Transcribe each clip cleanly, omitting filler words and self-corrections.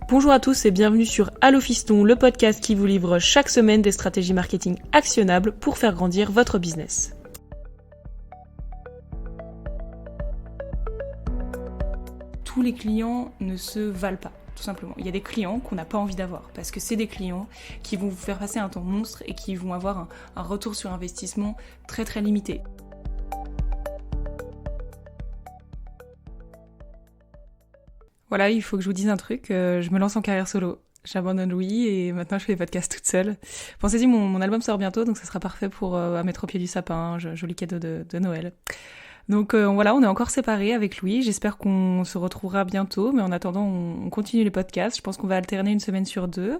Bonjour à tous et bienvenue sur Allo Fiston, le podcast qui vous livre chaque semaine des stratégies marketing actionnables pour faire grandir votre business. Tous les clients ne se valent pas, tout simplement. Il y a des clients qu'on n'a pas envie d'avoir parce que c'est des clients qui vont vous faire passer un temps monstre et qui vont avoir un retour sur investissement très très limité. Voilà, il faut que je vous dise un truc, je me lance en carrière solo. J'abandonne Louis et maintenant je fais des podcasts toute seule. Pensez-y, mon album sort bientôt, donc ça sera parfait pour à mettre au pied du sapin, joli cadeau de Noël. Donc voilà, on est encore séparés avec Louis, j'espère qu'on se retrouvera bientôt, mais en attendant, on continue les podcasts, je pense qu'on va alterner une semaine sur deux.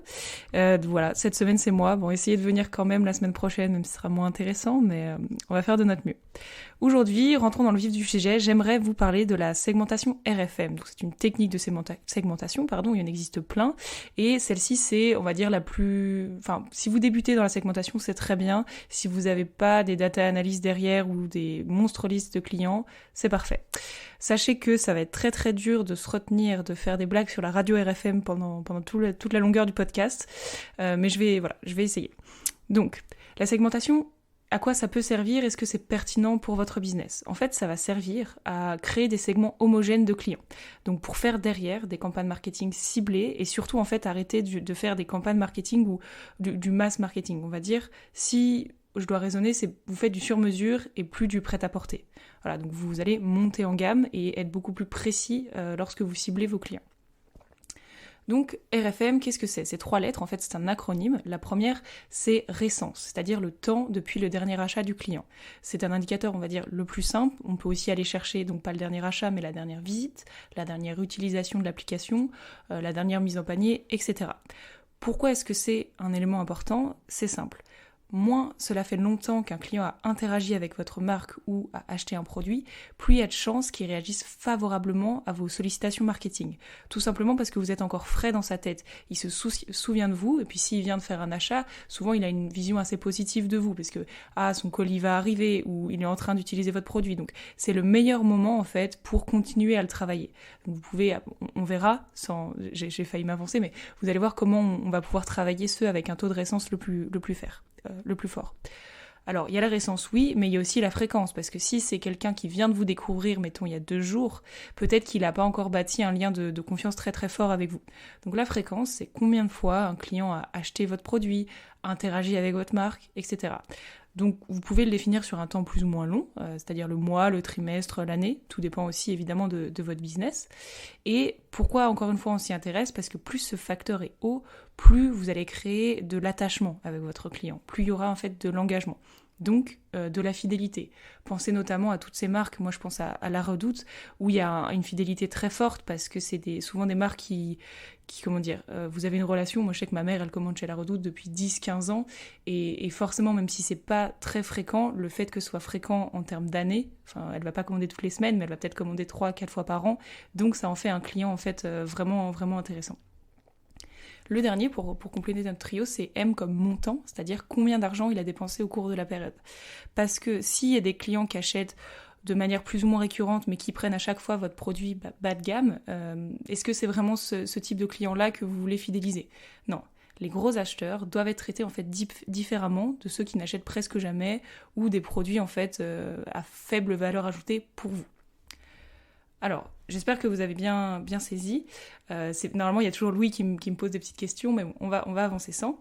Voilà, cette semaine c'est moi, bon, essayez de venir quand même la semaine prochaine, même si ce sera moins intéressant, mais on va faire de notre mieux. Aujourd'hui, rentrons dans le vif du sujet, j'aimerais vous parler de la segmentation RFM. Donc c'est une technique de segmentation, il y en existe plein, et celle-ci c'est, on va dire, la plus... Enfin, si vous débutez dans la segmentation, c'est très bien. Si vous n'avez pas des data analysts derrière ou des monstres listes de clients, c'est parfait. Sachez que ça va être très très dur de se retenir, de faire des blagues sur la radio RFM pendant toute la longueur du podcast, mais je vais essayer. Donc, la segmentation, à quoi ça peut servir? Est-ce que c'est pertinent pour votre business? En fait, ça va servir à créer des segments homogènes de clients. Donc, pour faire derrière des campagnes marketing ciblées et surtout, en fait, arrêter de faire des campagnes marketing ou du mass marketing. On va dire, si je dois raisonner, c'est vous faites du sur-mesure et plus du prêt-à-porter. Voilà, donc vous allez monter en gamme et être beaucoup plus précis lorsque vous ciblez vos clients. Donc RFM, qu'est-ce que c'est? C'est 3 lettres, en fait c'est un acronyme. La première, c'est récence, c'est-à-dire le temps depuis le dernier achat du client. C'est un indicateur, on va dire, le plus simple. On peut aussi aller chercher, donc pas le dernier achat, mais la dernière visite, la dernière utilisation de l'application, la dernière mise en panier, etc. Pourquoi est-ce que c'est un élément important? C'est simple. Moins cela fait longtemps qu'un client a interagi avec votre marque ou a acheté un produit, plus il y a de chances qu'il réagisse favorablement à vos sollicitations marketing. Tout simplement parce que vous êtes encore frais dans sa tête. Il se souvient de vous, et puis s'il vient de faire un achat, souvent il a une vision assez positive de vous, parce que son colis va arriver, ou il est en train d'utiliser votre produit. Donc c'est le meilleur moment en fait pour continuer à le travailler. Donc, vous pouvez, on verra, j'ai failli m'avancer, mais vous allez voir comment on va pouvoir travailler avec un taux de récence le plus fort. Alors, il y a la récence, oui, mais il y a aussi la fréquence, parce que si c'est quelqu'un qui vient de vous découvrir, mettons, il y a 2 jours, peut-être qu'il n'a pas encore bâti un lien de confiance très très fort avec vous. Donc la fréquence, c'est combien de fois un client a acheté votre produit, interagi avec votre marque, etc. Donc vous pouvez le définir sur un temps plus ou moins long, c'est-à-dire le mois, le trimestre, l'année, tout dépend aussi évidemment de votre business. Et pourquoi encore une fois on s'y intéresse? Parce que plus ce facteur est haut, plus vous allez créer de l'attachement avec votre client, plus il y aura en fait de l'engagement. Donc de la fidélité. Pensez notamment à toutes ces marques, moi je pense à La Redoute, où il y a une fidélité très forte parce que c'est souvent des marques qui comment dire, vous avez une relation, moi je sais que ma mère elle commande chez La Redoute depuis 10-15 ans et forcément même si c'est pas très fréquent, le fait que ce soit fréquent en termes d'années, enfin elle va pas commander toutes les semaines mais elle va peut-être commander 3-4 fois par an, donc ça en fait un client en fait vraiment, vraiment intéressant. Le dernier, pour compléter notre trio, c'est M comme montant, c'est-à-dire combien d'argent il a dépensé au cours de la période. Parce que s'il y a des clients qui achètent de manière plus ou moins récurrente, mais qui prennent à chaque fois votre produit bas de gamme, est-ce que c'est vraiment ce type de client-là que vous voulez fidéliser? Non. Les gros acheteurs doivent être traités en fait différemment de ceux qui n'achètent presque jamais ou des produits en fait à faible valeur ajoutée pour vous. Alors, j'espère que vous avez bien saisi. Normalement, il y a toujours Louis qui me pose des petites questions, mais bon, on va avancer sans.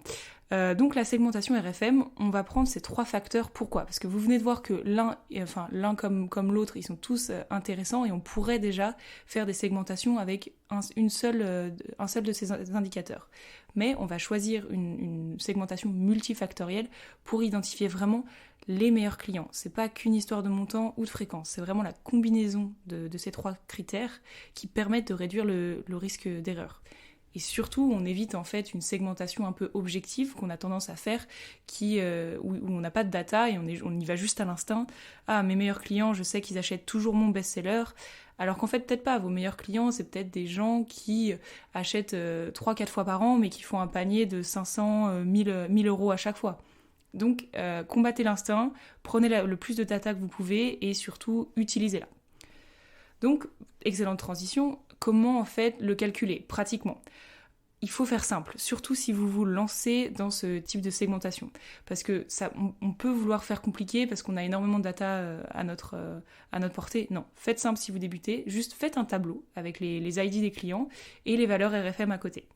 Donc, la segmentation RFM, on va prendre ces 3 facteurs. Pourquoi? Parce que vous venez de voir que l'un comme l'autre, ils sont tous intéressants et on pourrait déjà faire des segmentations avec un seul de ces indicateurs. Mais on va choisir une segmentation multifactorielle pour identifier vraiment les meilleurs clients. C'est pas qu'une histoire de montant ou de fréquence, c'est vraiment la combinaison de ces 3 critères qui permettent de réduire le risque d'erreur. Et surtout, on évite en fait une segmentation un peu objective qu'on a tendance à faire, où on n'a pas de data et on y va juste à l'instinct. Mes meilleurs clients, je sais qu'ils achètent toujours mon best-seller. Alors qu'en fait, peut-être pas. Vos meilleurs clients, c'est peut-être des gens qui achètent 3-4 fois par an, mais qui font un panier de 500, 1000 euros à chaque fois. Donc, combattez l'instinct, prenez le plus de data que vous pouvez et surtout, utilisez-la. Donc, excellente transition. Comment en fait le calculer pratiquement? il faut faire simple, surtout si vous vous lancez dans ce type de segmentation. Parce que on peut vouloir faire compliqué parce qu'on a énormément de data à notre portée. Non, faites simple si vous débutez, juste faites un tableau avec les ID des clients et les valeurs RFM à côté.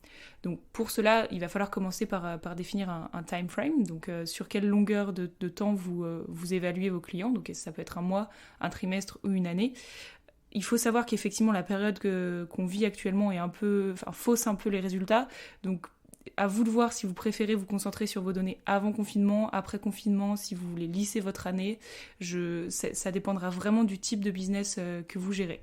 Donc pour cela, il va falloir commencer par définir un time frame, donc sur quelle longueur de temps vous évaluez vos clients, donc ça peut être un mois, un trimestre ou une année. Il faut savoir qu'effectivement la période qu'on vit actuellement fausse un peu les résultats, donc à vous de voir si vous préférez vous concentrer sur vos données avant confinement, après confinement, si vous voulez lisser votre année, ça dépendra vraiment du type de business que vous gérez.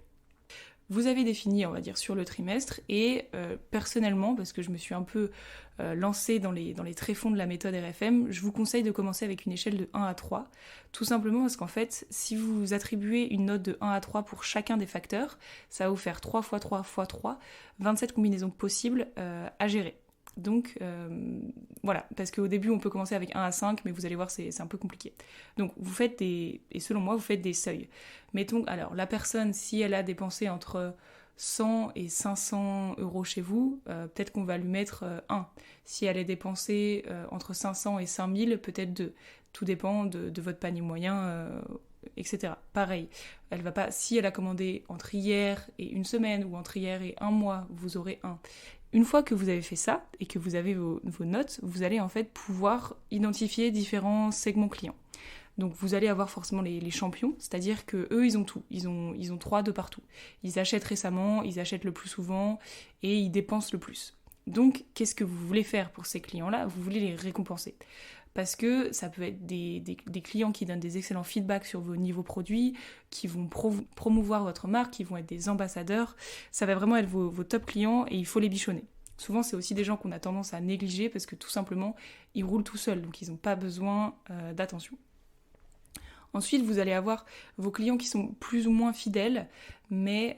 Vous avez défini, on va dire, sur le trimestre et personnellement, parce que je me suis un peu lancée dans les tréfonds de la méthode RFM, je vous conseille de commencer avec une échelle de 1 à 3, tout simplement parce qu'en fait, si vous attribuez une note de 1 à 3 pour chacun des facteurs, ça va vous faire 3 x 3 x 3, 27 combinaisons possibles à gérer. Donc voilà, parce qu'au début on peut commencer avec 1 à 5, mais vous allez voir c'est un peu compliqué. Donc et selon moi vous faites des seuils. Mettons, alors la personne, si elle a dépensé entre 100 et 500 euros chez vous, peut-être qu'on va lui mettre 1. Si elle a dépensé entre 500 et 5000, peut-être 2. Tout dépend de votre panier moyen, etc. Pareil, elle va pas, si elle a commandé entre hier et une semaine ou entre hier et un mois, vous aurez 1. Une fois que vous avez fait ça et que vous avez vos notes, vous allez en fait pouvoir identifier différents segments clients. Donc vous allez avoir forcément les champions, c'est-à-dire que eux ils ont tout, ils ont 3 de partout. Ils achètent récemment, ils achètent le plus souvent et ils dépensent le plus. Donc qu'est-ce que vous voulez faire pour ces clients-là ? Vous voulez les récompenser. Parce que ça peut être des clients qui donnent des excellents feedbacks sur vos niveaux produits, qui vont promouvoir votre marque, qui vont être des ambassadeurs. Ça va vraiment être vos top clients et il faut les bichonner. Souvent, c'est aussi des gens qu'on a tendance à négliger parce que tout simplement, ils roulent tout seuls, donc ils n'ont pas besoin d'attention. Ensuite, vous allez avoir vos clients qui sont plus ou moins fidèles, mais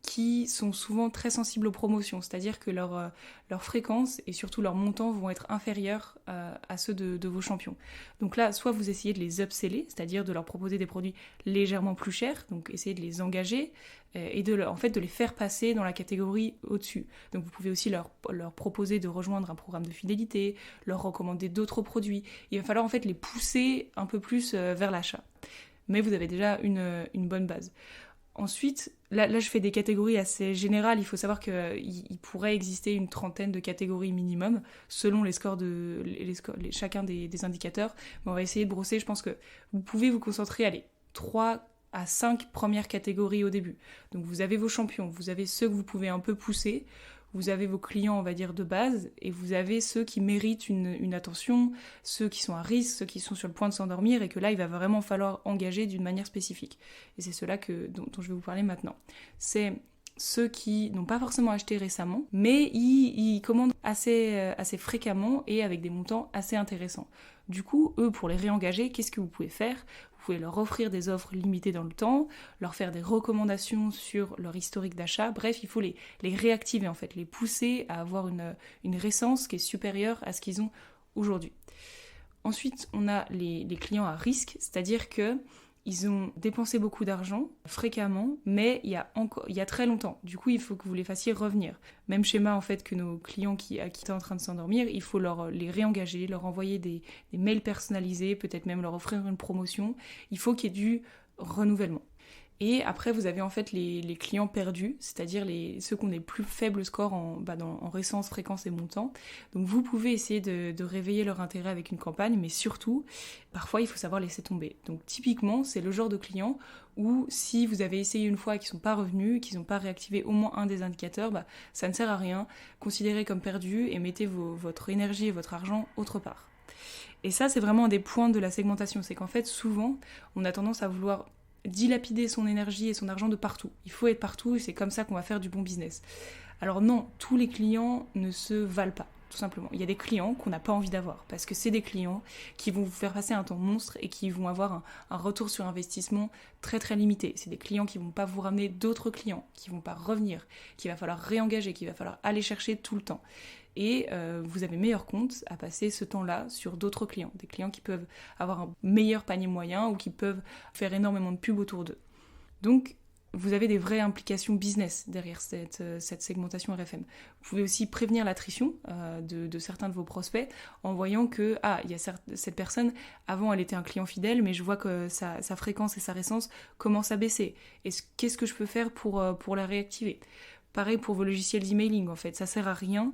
qui sont souvent très sensibles aux promotions, c'est-à-dire que leur fréquence et surtout leur montant vont être inférieurs à ceux de vos champions. Donc là, soit vous essayez de les upseller, c'est-à-dire de leur proposer des produits légèrement plus chers, donc essayez de les engager et de les faire passer dans la catégorie au-dessus. Donc vous pouvez aussi leur proposer de rejoindre un programme de fidélité, leur recommander d'autres produits. Il va falloir en fait les pousser un peu plus vers l'achat. Mais vous avez déjà une bonne base. Ensuite, là je fais des catégories assez générales. Il faut savoir qu'il pourrait exister une trentaine de catégories minimum selon les scores chacun des indicateurs. Mais on va essayer de brosser. Je pense que vous pouvez vous concentrer, 3 à 5 premières catégories au début. Donc vous avez vos champions, vous avez ceux que vous pouvez un peu pousser, vous avez vos clients, on va dire, de base, et vous avez ceux qui méritent une attention, ceux qui sont à risque, ceux qui sont sur le point de s'endormir, et que là, il va vraiment falloir engager d'une manière spécifique. Et c'est ceux-là dont je vais vous parler maintenant. C'est ceux qui n'ont pas forcément acheté récemment, mais ils commandent assez fréquemment et avec des montants assez intéressants. Du coup, eux, pour les réengager, qu'est-ce que vous pouvez faire ? Vous pouvez leur offrir des offres limitées dans le temps, leur faire des recommandations sur leur historique d'achat. Bref, il faut les réactiver en fait, les pousser à avoir une récence qui est supérieure à ce qu'ils ont aujourd'hui. Ensuite, on a les clients à risque, c'est-à-dire que ils ont dépensé beaucoup d'argent fréquemment, mais il y a très longtemps. Du coup, il faut que vous les fassiez revenir. Même schéma en fait que nos clients qui étaient en train de s'endormir, il faut les réengager, leur envoyer des mails personnalisés, peut-être même leur offrir une promotion. Il faut qu'il y ait du renouvellement. Et après, vous avez en fait les clients perdus, c'est-à-dire ceux qui ont des plus faibles scores en récence, fréquence et montant. Donc vous pouvez essayer de réveiller leur intérêt avec une campagne, mais surtout, parfois il faut savoir laisser tomber. Donc typiquement, c'est le genre de client où si vous avez essayé une fois et qu'ils ne sont pas revenus, qu'ils n'ont pas réactivé au moins un des indicateurs, ça ne sert à rien. Considérez comme perdu et mettez votre énergie et votre argent autre part. Et ça, c'est vraiment un des points de la segmentation, c'est qu'en fait, souvent, on a tendance à vouloir dilapider son énergie et son argent de partout. Il faut être partout et c'est comme ça qu'on va faire du bon business. Alors non, tous les clients ne se valent pas, tout simplement. Il y a des clients qu'on n'a pas envie d'avoir parce que c'est des clients qui vont vous faire passer un temps monstre et qui vont avoir un retour sur investissement très très limité. C'est des clients qui vont pas vous ramener d'autres clients, qui vont pas revenir, qu'il va falloir réengager, qu'il va falloir aller chercher tout le temps. Et vous avez meilleur compte à passer ce temps-là sur d'autres clients, des clients qui peuvent avoir un meilleur panier moyen ou qui peuvent faire énormément de pubs autour d'eux. Donc vous avez des vraies implications business derrière cette segmentation RFM. Vous pouvez aussi prévenir l'attrition de certains de vos prospects en voyant que il y a cette personne, avant elle était un client fidèle, mais je vois que sa fréquence et sa récence commencent à baisser. Qu'est-ce que je peux faire pour la réactiver ? Pareil pour vos logiciels d'emailing, en fait, ça sert à rien.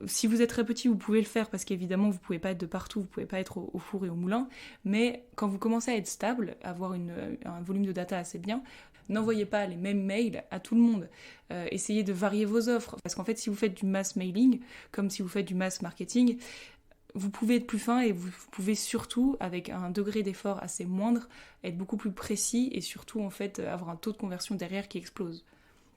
Si vous êtes très petit, vous pouvez le faire parce qu'évidemment, vous pouvez pas être de partout, vous pouvez pas être au four et au moulin. Mais quand vous commencez à être stable, avoir un volume de data assez bien, n'envoyez pas les mêmes mails à tout le monde. Essayez de varier vos offres. Parce qu'en fait, si vous faites du mass mailing, comme si vous faites du mass marketing, vous pouvez être plus fin et vous pouvez surtout, avec un degré d'effort assez moindre, être beaucoup plus précis et surtout, en fait, avoir un taux de conversion derrière qui explose.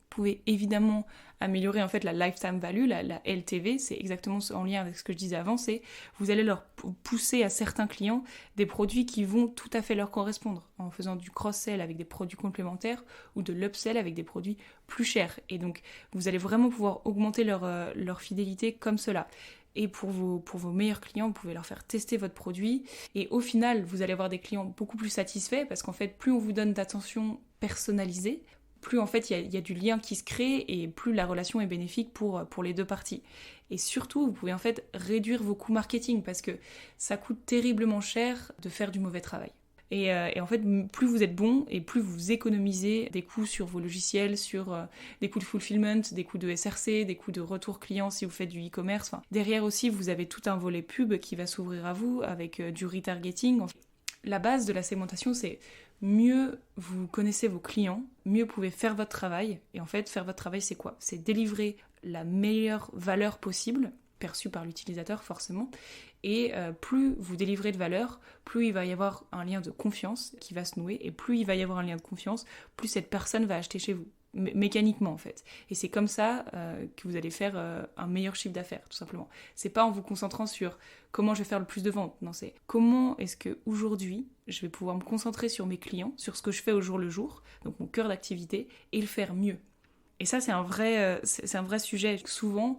Vous pouvez évidemment améliorer en fait la lifetime value, la LTV, c'est exactement en lien avec ce que je disais avant, c'est vous allez leur pousser à certains clients des produits qui vont tout à fait leur correspondre, en faisant du cross-sell avec des produits complémentaires ou de l'upsell avec des produits plus chers. Et donc vous allez vraiment pouvoir augmenter leur fidélité comme cela. Et pour vos meilleurs clients, vous pouvez leur faire tester votre produit. Et au final, vous allez avoir des clients beaucoup plus satisfaits parce qu'en fait, plus on vous donne d'attention personnalisée, plus en fait il y a du lien qui se crée et plus la relation est bénéfique pour les deux parties. Et surtout, vous pouvez en fait réduire vos coûts marketing parce que ça coûte terriblement cher de faire du mauvais travail. Et en fait, plus vous êtes bon et plus vous économisez des coûts sur vos logiciels, sur des coûts de fulfillment, des coûts de SRC, des coûts de retour client si vous faites du e-commerce. Enfin, derrière aussi, vous avez tout un volet pub qui va s'ouvrir à vous avec du retargeting. La base de la segmentation, c'est mieux vous connaissez vos clients, mieux vous pouvez faire votre travail. Et en fait, faire votre travail, c'est quoi ? C'est délivrer la meilleure valeur possible, perçue par l'utilisateur forcément. Et plus vous délivrez de valeur, plus il va y avoir un lien de confiance qui va se nouer. Et plus il va y avoir un lien de confiance, plus cette personne va acheter chez vous. Mécaniquement en fait. Et c'est comme ça que vous allez faire un meilleur chiffre d'affaires, tout simplement. C'est pas en vous concentrant sur comment je vais faire le plus de ventes, non, c'est comment est-ce que aujourd'hui je vais pouvoir me concentrer sur mes clients, sur ce que je fais au jour le jour, donc mon cœur d'activité, et le faire mieux. Et ça c'est un vrai sujet. Souvent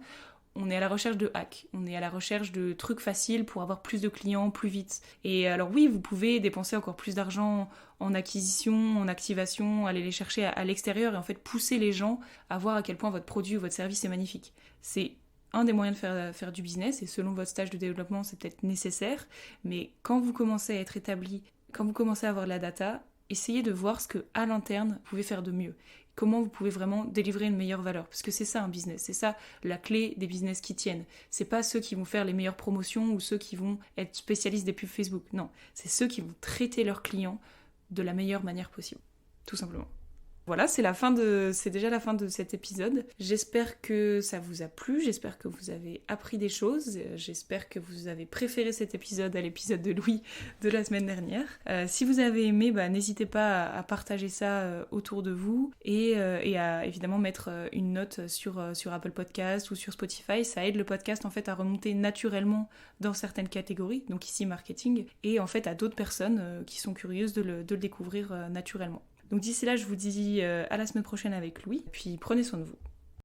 on est à la recherche de hacks, on est à la recherche de trucs faciles pour avoir plus de clients plus vite. Et alors oui, vous pouvez dépenser encore plus d'argent en acquisition, en activation, aller les chercher à l'extérieur et en fait pousser les gens à voir à quel point votre produit ou votre service est magnifique. C'est un des moyens de faire du business et selon votre stage de développement, c'est peut-être nécessaire, mais quand vous commencez à être établi, quand vous commencez à avoir de la data, essayez de voir ce que à l'interne vous pouvez faire de mieux. Comment vous pouvez vraiment délivrer une meilleure valeur. Parce que c'est ça un business, c'est ça la clé des business qui tiennent. C'est pas ceux qui vont faire les meilleures promotions ou ceux qui vont être spécialistes des pubs Facebook. Non, c'est ceux qui vont traiter leurs clients de la meilleure manière possible. Tout simplement. Voilà, c'est déjà la fin de cet épisode. J'espère que ça vous a plu, j'espère que vous avez appris des choses, j'espère que vous avez préféré cet épisode à l'épisode de Louis de la semaine dernière. Si vous avez aimé, n'hésitez pas à partager ça autour de vous et à évidemment mettre une note sur Apple Podcast ou sur Spotify. Ça aide le podcast en fait à remonter naturellement dans certaines catégories, donc ici marketing, et en fait à d'autres personnes qui sont curieuses de le découvrir naturellement. Donc d'ici là, je vous dis à la semaine prochaine avec Louis, puis prenez soin de vous.